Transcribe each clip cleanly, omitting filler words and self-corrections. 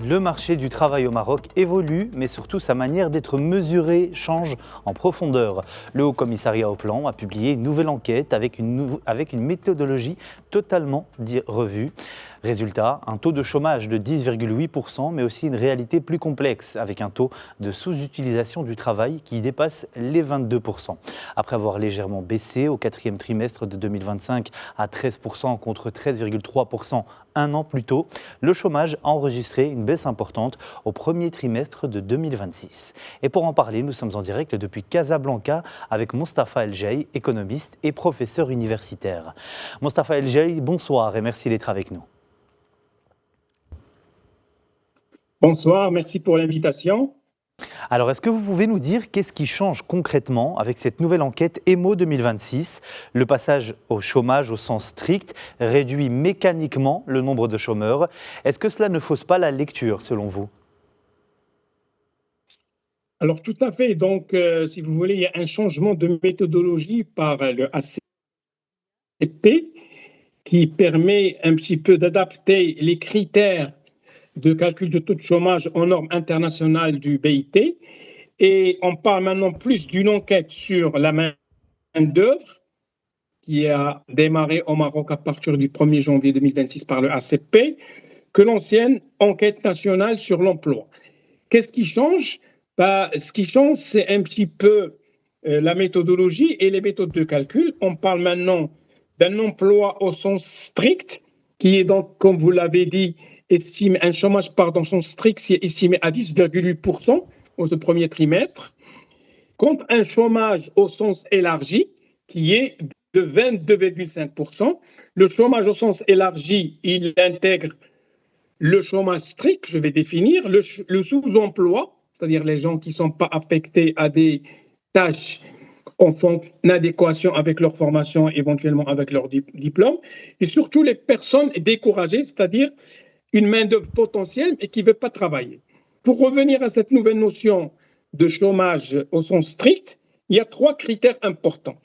Le marché du travail au Maroc évolue, mais surtout sa manière d'être mesuré change en profondeur. Le Haut-Commissariat au Plan a publié une nouvelle enquête avec une méthodologie totalement revue. Résultat, un taux de chômage de 10,8%, mais aussi une réalité plus complexe, avec un taux de sous-utilisation du travail qui dépasse les 22%. Après avoir légèrement baissé au quatrième trimestre de 2025 à 13% contre 13,3% un an plus tôt, le chômage a enregistré une baisse importante au premier trimestre de 2026. Et pour en parler, nous sommes en direct depuis Casablanca avec Mostafa El Jay, économiste et professeur universitaire. Mostafa El Jay, bonsoir et merci d'être avec nous. Bonsoir, merci pour l'invitation. Alors, est-ce que vous pouvez nous dire qu'est-ce qui change concrètement avec cette nouvelle enquête EMO 2026 ? Le passage au chômage au sens strict réduit mécaniquement le nombre de chômeurs. Est-ce que cela ne fausse pas la lecture, selon vous ? Alors, tout à fait. Donc, si vous voulez, il y a un changement de méthodologie par le ACP qui permet un petit peu d'adapter les critères de calcul de taux de chômage aux normes internationales du BIT. Et on parle maintenant plus d'une enquête sur la main-d'œuvre qui a démarré au Maroc à partir du 1er janvier 2026 par le ACP que l'ancienne enquête nationale sur l'emploi. Qu'est-ce qui change ? Ce qui change, c'est un petit peu la méthodologie et les méthodes de calcul. On parle maintenant d'un emploi au sens strict, qui est donc, comme vous l'avez dit, un chômage dans son strict, c'est estimé à 10,8% au premier trimestre, contre un chômage au sens élargi, qui est de 22,5%. Le chômage au sens élargi, il intègre le chômage strict, je vais définir, le sous-emploi, c'est-à-dire les gens qui ne sont pas affectés à des tâches en adéquation avec leur formation, éventuellement avec leur diplôme, et surtout les personnes découragées, c'est-à-dire une main-d'œuvre potentielle et qui ne veut pas travailler. Pour revenir à cette nouvelle notion de chômage au sens strict, il y a 3 critères importants.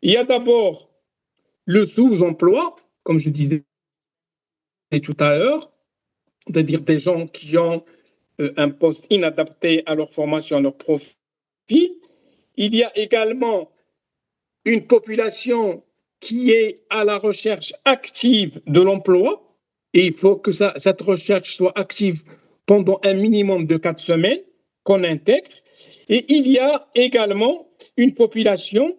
Il y a d'abord le sous-emploi, comme je disais tout à l'heure, c'est-à-dire des gens qui ont un poste inadapté à leur formation, à leur profil. Il y a également une population qui est à la recherche active de l'emploi, et il faut que cette recherche soit active pendant un minimum de 4 semaines qu'on intègre. Et il y a également une population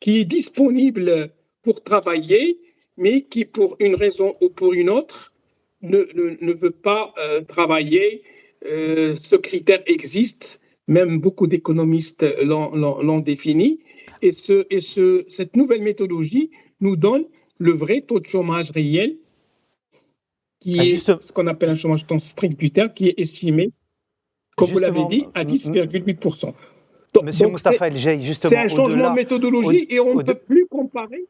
qui est disponible pour travailler, mais qui, pour une raison ou pour une autre, ne veut pas travailler. Ce critère existe, même beaucoup d'économistes l'ont défini, et cette nouvelle méthodologie nous donne le vrai taux de chômage réel, qui est ce qu'on appelle un chômage strict du terme, qui est estimé, comme vous l'avez dit, à 10,8%. Monsieur Mostafa El Jay, justement, c'est un changement de méthodologie et on ne peut plus comparer.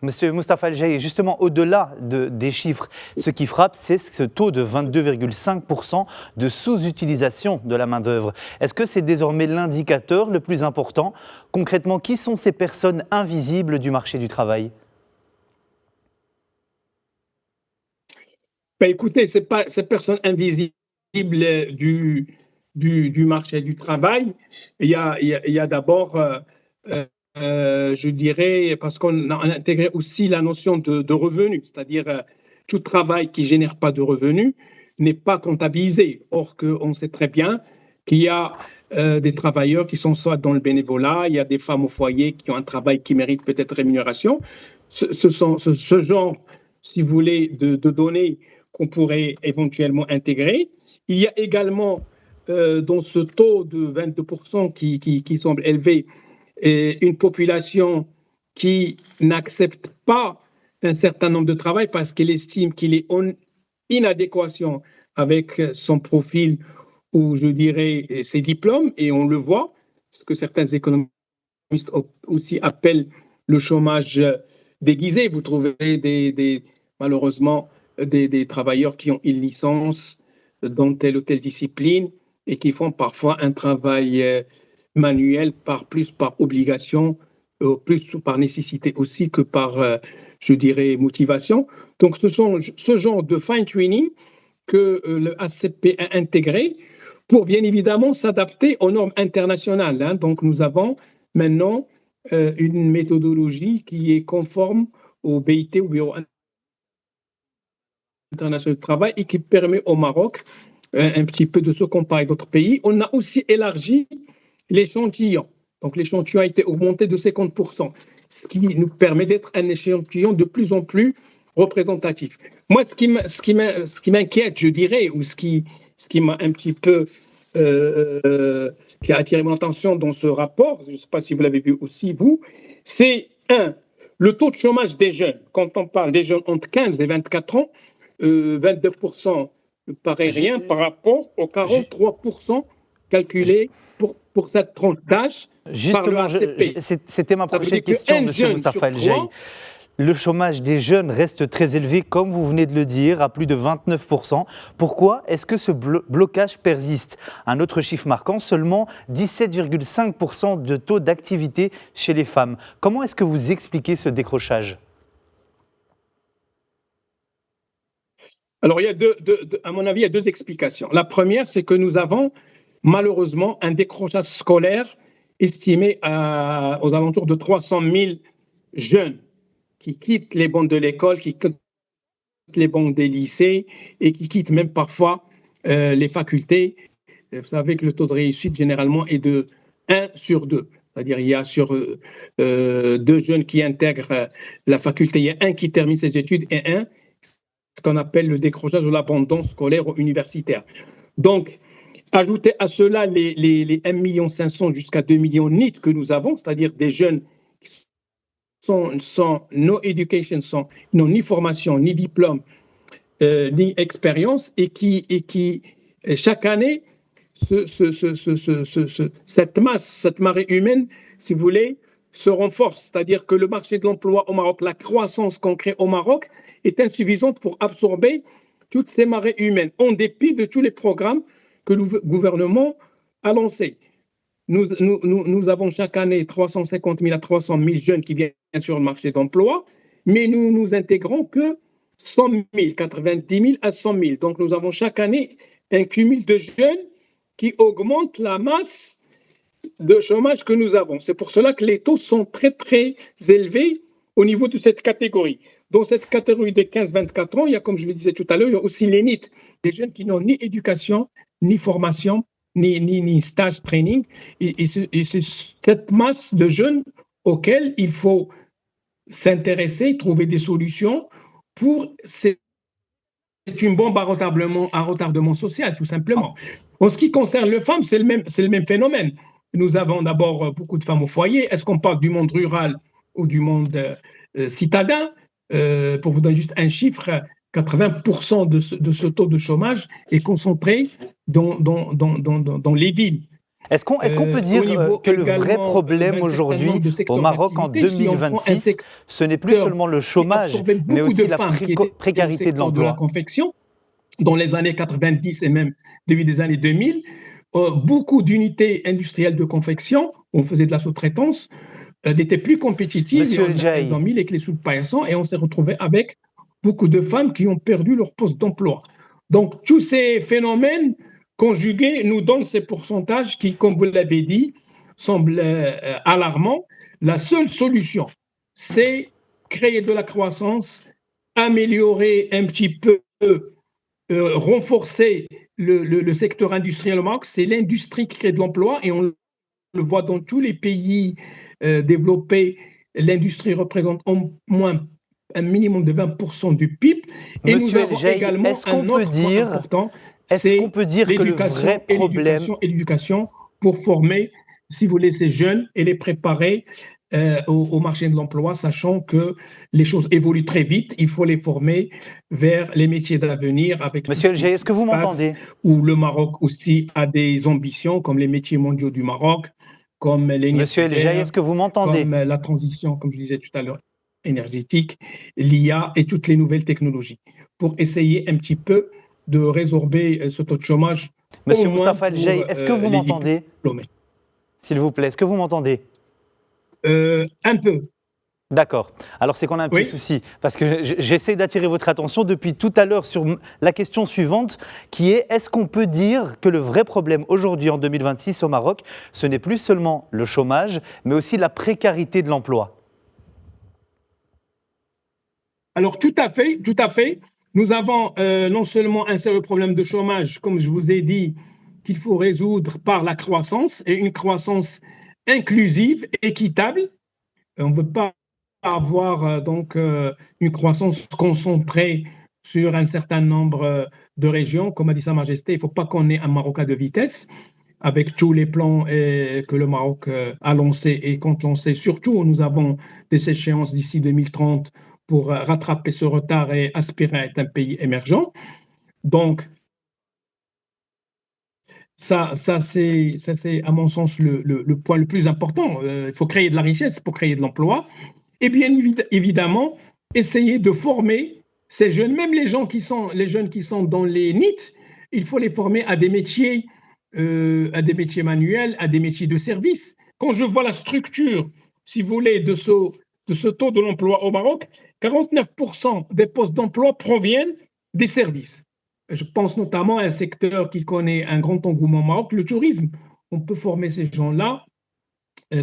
Monsieur Mostafa El Jay, justement, au-delà des chiffres, ce qui frappe, c'est ce taux de 22,5% de sous-utilisation de la main-d'œuvre. Est-ce que c'est désormais l'indicateur le plus important ? Concrètement, qui sont ces personnes invisibles du marché du travail ? Écoutez, ces personnes invisibles du marché du travail, il y a d'abord, je dirais, parce qu'on a intégré aussi la notion de revenu, c'est-à-dire tout travail qui ne génère pas de revenus n'est pas comptabilisé. Or, on sait très bien qu'il y a des travailleurs qui sont soit dans le bénévolat, il y a des femmes au foyer qui ont un travail qui mérite peut-être rémunération. Ce genre, si vous voulez, de données qu'on pourrait éventuellement intégrer. Il y a également, dans ce taux de 22% qui semble élevé, une population qui n'accepte pas un certain nombre de travail parce qu'elle estime qu'il est en inadéquation avec son profil ou, je dirais, ses diplômes, et on le voit, ce que certains économistes aussi appellent le chômage déguisé. Vous trouvez malheureusement des travailleurs qui ont une licence dans telle ou telle discipline et qui font parfois un travail manuel plus par obligation, plus par nécessité aussi que par, je dirais, motivation. Donc ce genre de fine-tuning que le ACP a intégrées pour bien évidemment s'adapter aux normes internationales, hein. Donc nous avons maintenant une méthodologie qui est conforme au BIT, au Bureau international du travail, et qui permet au Maroc un petit peu de se comparer d'autres pays. On a aussi élargi l'échantillon. Donc l'échantillon a été augmenté de 50%, ce qui nous permet d'être un échantillon de plus en plus représentatif. Moi, ce qui m'inquiète, je dirais, ou ce qui m'a un petit peu qui a attiré mon attention dans ce rapport, je ne sais pas si vous l'avez vu aussi, vous, c'est le taux de chômage des jeunes. Quand on parle des jeunes entre 15 et 24 ans, 22% ne paraît rien par rapport aux 43% calculés pour cette tranche d'âge par le Justement, ACP. c'était ma prochaine question, M. Moustapha El Jay. Le chômage des jeunes reste très élevé, comme vous venez de le dire, à plus de 29%. Pourquoi est-ce que ce blocage persiste? Un autre chiffre marquant, seulement 17,5% de taux d'activité chez les femmes. Comment est-ce que vous expliquez ce décrochage? Alors, à mon avis, il y a deux explications. La première, c'est que nous avons malheureusement un décrochage scolaire estimé aux alentours de 300 000 jeunes qui quittent les bancs de l'école, qui quittent les bancs des lycées et qui quittent même parfois les facultés. Vous savez que le taux de réussite généralement est de 1 sur 2. C'est-à-dire il y a sur 2 jeunes qui intègrent la faculté, il y a un qui termine ses études et un, ce qu'on appelle le décrochage ou l'abandon scolaire ou universitaire. Donc, ajoutez à cela les 1 500 000 jusqu'à 2 millions NEET que nous avons, c'est-à-dire des jeunes sans no education, sans ni formation, ni diplôme, ni expérience, et qui chaque année, cette masse, cette marée humaine, si vous voulez, se renforce. C'est-à-dire que le marché de l'emploi au Maroc, la croissance qu'on crée au Maroc est insuffisante pour absorber toutes ces marées humaines, en dépit de tous les programmes que le gouvernement a lancés. Nous avons chaque année 350 000 à 300 000 jeunes qui viennent sur le marché d'emploi, mais nous intégrons que 100 000, 90 000 à 100 000. Donc nous avons chaque année un cumul de jeunes qui augmente la masse de chômage que nous avons. C'est pour cela que les taux sont très, très élevés au niveau de cette catégorie. Dans cette catégorie des 15-24 ans, il y a, comme je le disais tout à l'heure, il y a aussi les NEET, des jeunes qui n'ont ni éducation, ni formation, ni stage training. Et c'est cette masse de jeunes auxquels il faut s'intéresser, trouver des solutions pour. C'est une bombe à retardement social, tout simplement. En ce qui concerne les femmes, c'est le même phénomène. Nous avons d'abord beaucoup de femmes au foyer. Est-ce qu'on parle du monde rural ou du monde citadin? Pour vous donner juste un chiffre, 80% de ce taux de chômage est concentré dans les villes. Est-ce qu'on peut dire que le vrai problème aujourd'hui au Maroc en 2026, ce n'est plus seulement le chômage, mais aussi la précarité de l'emploi? De la confection, dans les années 90 et même début des années 2000, beaucoup d'unités industrielles de confection, on faisait de la sous-traitance, n'étaient plus compétitives. Elles ont mis les clés sous le paillasson et on s'est retrouvé avec beaucoup de femmes qui ont perdu leur poste d'emploi. Donc, tous ces phénomènes conjugués nous donnent ces pourcentages qui, comme vous l'avez dit, semblent alarmants. La seule solution, c'est créer de la croissance, améliorer un petit peu, renforcer le secteur industriel au Maroc. C'est l'industrie qui crée de l'emploi et on le voit dans tous les pays développés. L'industrie représente au moins un minimum de 20% du PIB. Et Monsieur nous avons également un autre point important, c'est l'éducation pour former, si vous voulez, ces jeunes et les préparer au marché de l'emploi, sachant que les choses évoluent très vite. Il faut les former vers les métiers d'avenir. Monsieur El Jay, est-ce que vous m'entendez? Où le Maroc aussi a des ambitions, comme les métiers mondiaux du Maroc, comme les Monsieur El Jay, est-ce que vous m'entendez? Comme la transition, comme je disais tout à l'heure, énergétique, l'IA et toutes les nouvelles technologies, pour essayer un petit peu de résorber ce taux de chômage. Monsieur Moustapha El Jay, est-ce que vous m'entendez? S'il vous plaît, est-ce que vous m'entendez? Un peu. D'accord. Alors c'est qu'on a un petit Oui. souci, parce que j'essaie d'attirer votre attention depuis tout à l'heure sur la question suivante, qui est-ce qu'on peut dire que le vrai problème aujourd'hui en 2026 au Maroc, ce n'est plus seulement le chômage, mais aussi la précarité de l'emploi? Alors, tout à fait, tout à fait. Nous avons non seulement un sérieux problème de chômage, comme je vous ai dit, qu'il faut résoudre par la croissance et une croissance inclusive, équitable. On ne peut pas avoir une croissance concentrée sur un certain nombre de régions. Comme a dit Sa Majesté, il ne faut pas qu'on ait un Maroc à deux vitesses avec tous les plans que le Maroc a lancés et compte lancer. Surtout, nous avons des échéances d'ici 2030 pour rattraper ce retard et aspirer à être un pays émergent. Donc, ça c'est à mon sens le point le plus important. Il faut créer de la richesse pour créer de l'emploi. Et bien évidemment, essayer de former ces jeunes, même les jeunes qui sont dans les NIT, il faut les former à des métiers manuels, à des métiers de service. Quand je vois la structure, si vous voulez, de ce taux de l'emploi au Maroc, 49% des postes d'emploi proviennent des services. Je pense notamment à un secteur qui connaît un grand engouement au Maroc, le tourisme. On peut former ces gens-là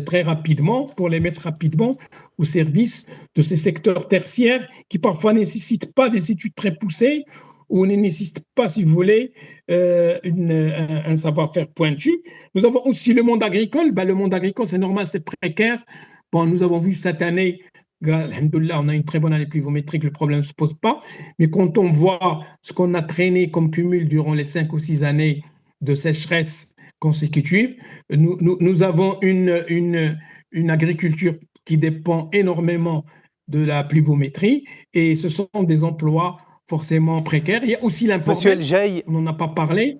très rapidement pour les mettre rapidement au service de ces secteurs tertiaires qui parfois ne nécessitent pas des études très poussées ou ne nécessitent pas, si vous voulez, un savoir-faire pointu. Nous avons aussi le monde agricole. Ben, le monde agricole, c'est normal, c'est précaire. Bon, nous avons vu cette année, alhamdoulilah, on a une très bonne année pluviométrique, le problème ne se pose pas. Mais quand on voit ce qu'on a traîné comme cumul durant les 5 ou 6 années de sécheresse consécutive, nous avons une agriculture qui dépend énormément de la pluviométrie et ce sont des emplois forcément précaires. Il y a aussi Monsieur El l'informel, Jay, on n'en a pas parlé.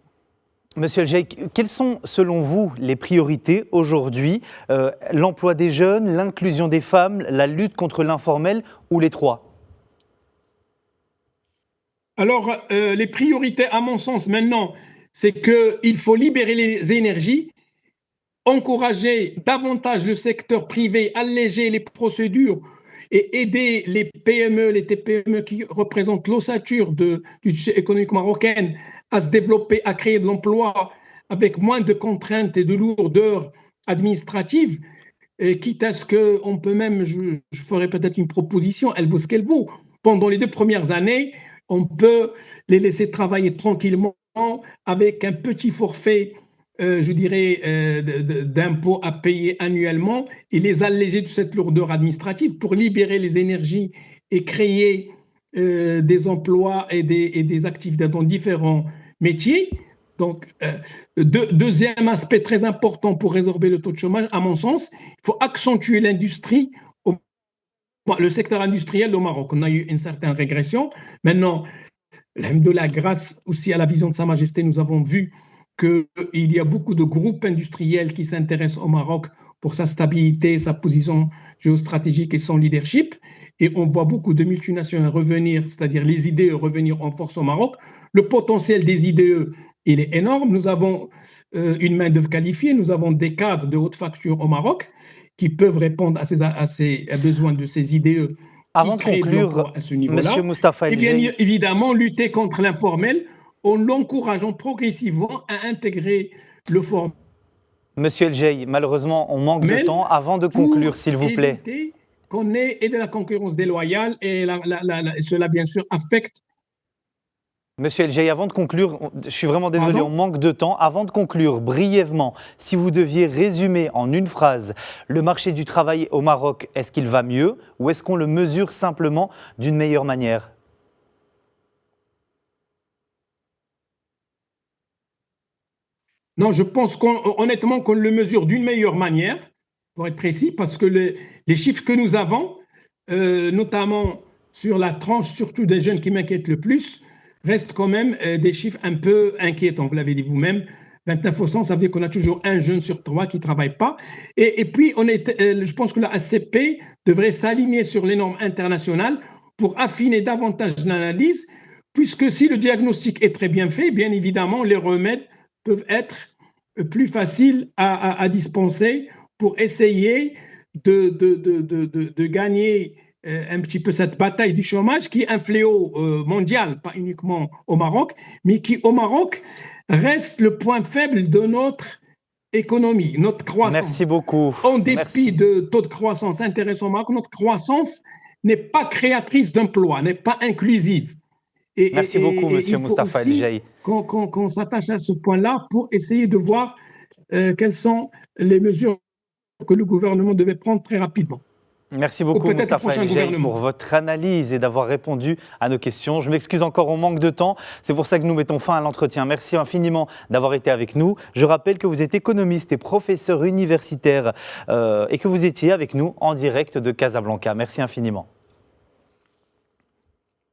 Monsieur El Jay, quelles sont selon vous les priorités aujourd'hui? L'emploi des jeunes, l'inclusion des femmes, la lutte contre l'informel ou les trois? Alors, les priorités, à mon sens, maintenant, c'est qu'il faut libérer les énergies, encourager davantage le secteur privé, alléger les procédures et aider les PME, les TPME qui représentent l'ossature du tissu économique marocain à se développer, à créer de l'emploi avec moins de contraintes et de lourdeurs administratives, et quitte à ce qu'on peut même, je ferai peut-être une proposition, elle vaut ce qu'elle vaut. Pendant les 2 premières années, on peut les laisser travailler tranquillement avec un petit forfait je dirais, d'impôts à payer annuellement et les alléger de cette lourdeur administrative pour libérer les énergies et créer des emplois et des activités dans différents métiers. Donc, deuxième aspect très important pour résorber le taux de chômage, à mon sens, il faut accentuer l'industrie, le secteur industriel au Maroc. On a eu une certaine régression. Maintenant, alhamdoulilah, grâce aussi à la vision de Sa Majesté, nous avons vu qu'il y a beaucoup de groupes industriels qui s'intéressent au Maroc pour sa stabilité, sa position géostratégique et son leadership. Et on voit beaucoup de multinationales revenir, c'est-à-dire les IDE revenir en force au Maroc. Le potentiel des IDE, il est énorme. Nous avons une main-d'œuvre qualifiée, nous avons des cadres de haute facture au Maroc qui peuvent répondre à ces besoins de ces IDE Avant et de créer de conclure, l'emploi à ce Monsieur niveau-là. Moustapha Et El bien Jay, évidemment, lutter contre l'informel en l'encourageant progressivement à intégrer le formel Monsieur El Jay, malheureusement, on manque de temps. Avant de conclure, pour s'il vous plaît. éviter qu'on ait de la concurrence déloyale et cela, bien sûr, affecte. Monsieur El Jay, avant de conclure, je suis vraiment désolé, on Pardon. manque de temps. Avant de conclure, brièvement, si vous deviez résumer en une phrase le marché du travail au Maroc, est-ce qu'il va mieux ou est-ce qu'on le mesure simplement d'une meilleure manière? Non, je pense honnêtement qu'on le mesure d'une meilleure manière, pour être précis, parce que les chiffres que nous avons, notamment sur la tranche surtout des jeunes qui m'inquiètent le plus, restent quand même des chiffres un peu inquiétants. Vous l'avez dit vous-même, 29%, ça veut dire qu'on a toujours un jeune sur trois qui ne travaille pas. Et puis, je pense que la ACP devrait s'aligner sur les normes internationales pour affiner davantage l'analyse, puisque si le diagnostic est très bien fait, bien évidemment, les remèdes peuvent être plus faciles à dispenser pour essayer de gagner un petit peu cette bataille du chômage qui est un fléau mondial, pas uniquement au Maroc, mais qui au Maroc reste le point faible de notre économie, notre croissance. Merci beaucoup. En dépit Merci. de taux de croissance intéressants au Maroc, notre croissance n'est pas créatrice d'emplois, n'est pas inclusive. Merci beaucoup, Monsieur Moustapha El Jaï. Qu'on s'attache à ce point-là pour essayer de voir quelles sont les mesures que le gouvernement devait prendre très rapidement. Merci beaucoup, Moustapha El Jaï, pour votre analyse et d'avoir répondu à nos questions. Je m'excuse encore, on manque de temps. C'est pour ça que nous mettons fin à l'entretien. Merci infiniment d'avoir été avec nous. Je rappelle que vous êtes économiste et professeur universitaire et que vous étiez avec nous en direct de Casablanca. Merci infiniment.